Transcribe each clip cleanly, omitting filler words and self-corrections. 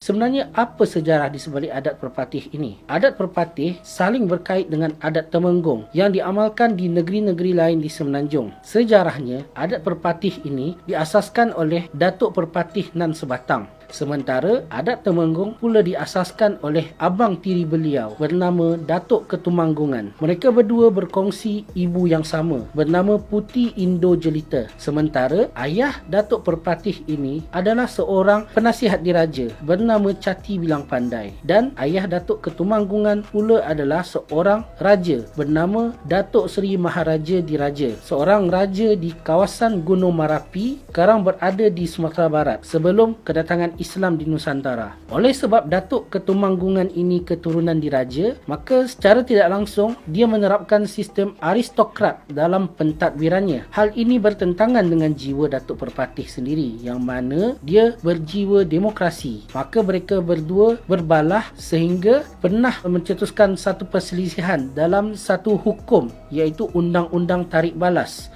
Sebenarnya apa sejarah di sebalik adat perpatih ini? Adat perpatih saling berkait dengan adat Temenggung yang diamalkan di negeri-negeri lain di Semenanjung. Sejarahnya, adat perpatih ini diasaskan oleh Datuk Perpatih Nan Sebatang. Sementara adat Temenggung pula diasaskan oleh abang tiri beliau bernama Datuk Ketumanggungan. Mereka berdua berkongsi ibu yang sama bernama Puti Indo Jelita. Sementara ayah Datuk Perpatih ini adalah seorang penasihat diraja bernama Cati Bilang Pandai. Dan ayah Datuk Ketumanggungan pula adalah seorang raja bernama Datuk Seri Maharaja Diraja. Seorang raja di kawasan Gunung Marapi, sekarang berada di Sumatera Barat sebelum kedatangan Islam di Nusantara. Oleh sebab Datuk Ketumanggungan ini keturunan diraja, maka secara tidak langsung dia menerapkan sistem aristokrat dalam pentadbirannya. Hal ini bertentangan dengan jiwa Datuk Perpatih sendiri yang mana dia berjiwa demokrasi. Maka mereka berdua berbalah sehingga pernah mencetuskan satu perselisihan dalam satu hukum, iaitu Undang-Undang Tarik Balas,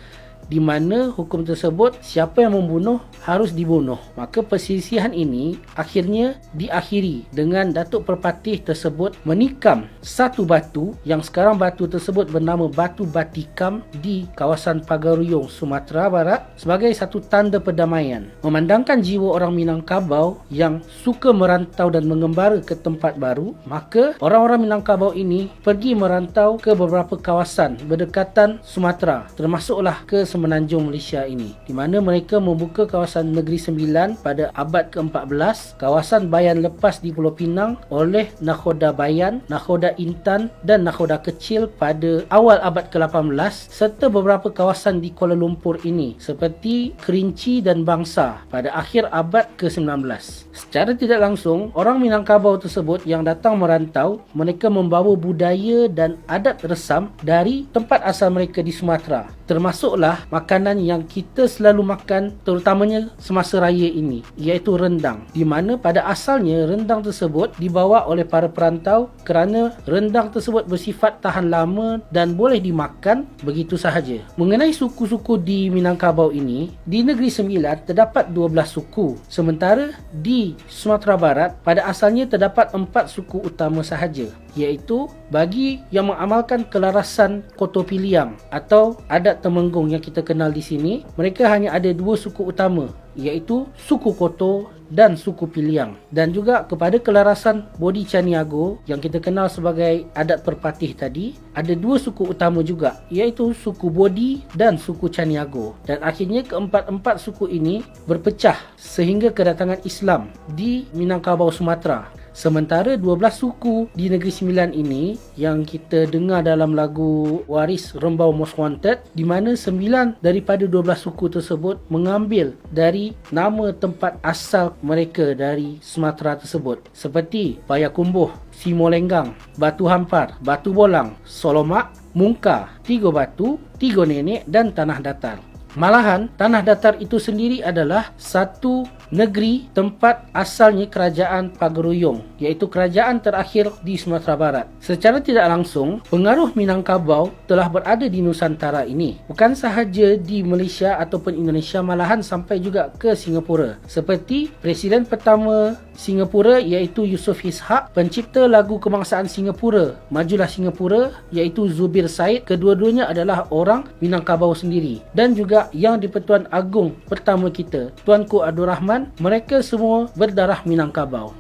di mana hukum tersebut siapa yang membunuh harus dibunuh. Maka perselisihan ini akhirnya diakhiri dengan Datuk Perpatih tersebut menikam satu batu yang sekarang batu tersebut bernama Batu Batikam di kawasan Pagaruyung, Sumatera Barat sebagai satu tanda perdamaian. Memandangkan jiwa orang Minangkabau yang suka merantau dan mengembara ke tempat baru, maka orang-orang Minangkabau ini pergi merantau ke beberapa kawasan berdekatan Sumatera, termasuklah ke Semenanjung Malaysia ini, di mana mereka membuka kawasan Negeri Sembilan pada abad ke-14, kawasan Bayan Lepas di Pulau Pinang oleh Nakhoda Bayan, Nakhoda Intan dan Nakhoda Kecil pada awal abad ke-18, serta beberapa kawasan di Kuala Lumpur ini seperti Kerinci dan Bangsa pada akhir abad ke-19. Secara tidak langsung, orang Minangkabau tersebut yang datang merantau, mereka membawa budaya dan adat resam dari tempat asal mereka di Sumatera, termasuklah makanan yang kita selalu makan terutamanya semasa raya ini, iaitu rendang, di mana pada asalnya rendang tersebut dibawa oleh para perantau kerana rendang tersebut bersifat tahan lama dan boleh dimakan begitu sahaja. Mengenai suku-suku di Minangkabau ini, di Negeri Sembilan terdapat 12 suku, sementara di Sumatera Barat pada asalnya terdapat 4 suku utama sahaja, iaitu bagi yang mengamalkan kelarasan Koto Piliang atau adat Temenggung yang kita kenal di sini, mereka hanya ada 2 suku utama, iaitu suku Koto dan suku Piliang. Dan juga kepada kelarasan Bodi Caniago yang kita kenal sebagai adat Perpatih tadi, ada 2 suku utama juga, iaitu suku Bodi dan suku Caniago. Dan akhirnya keempat-empat suku ini berpecah sehingga kedatangan Islam di Minangkabau, Sumatera. Sementara 12 suku di Negeri Sembilan ini yang kita dengar dalam lagu Waris Rembau Most Wanted, di mana 9 daripada 12 suku tersebut mengambil dari nama tempat asal mereka dari Sumatera tersebut, seperti Payakumbuh, Simolenggang, Batu Hampar, Batu Bolang, Solomak, Mungka, Tiga Batu, Tiga Nenek dan Tanah Datar. Malahan, Tanah Datar itu sendiri adalah satu negeri tempat asalnya kerajaan Pagaruyung, iaitu kerajaan terakhir di Sumatera Barat. Secara tidak langsung, pengaruh Minangkabau telah berada di Nusantara ini, bukan sahaja di Malaysia ataupun Indonesia, malahan sampai juga ke Singapura. Seperti Presiden pertama Singapura iaitu Yusof Ishak, pencipta lagu kebangsaan Singapura, Majulah Singapura, iaitu Zubir Said, kedua-duanya adalah orang Minangkabau sendiri. Dan juga Yang di-Pertuan Agong pertama kita, Tuanku Abdul Rahman, mereka semua berdarah Minangkabau.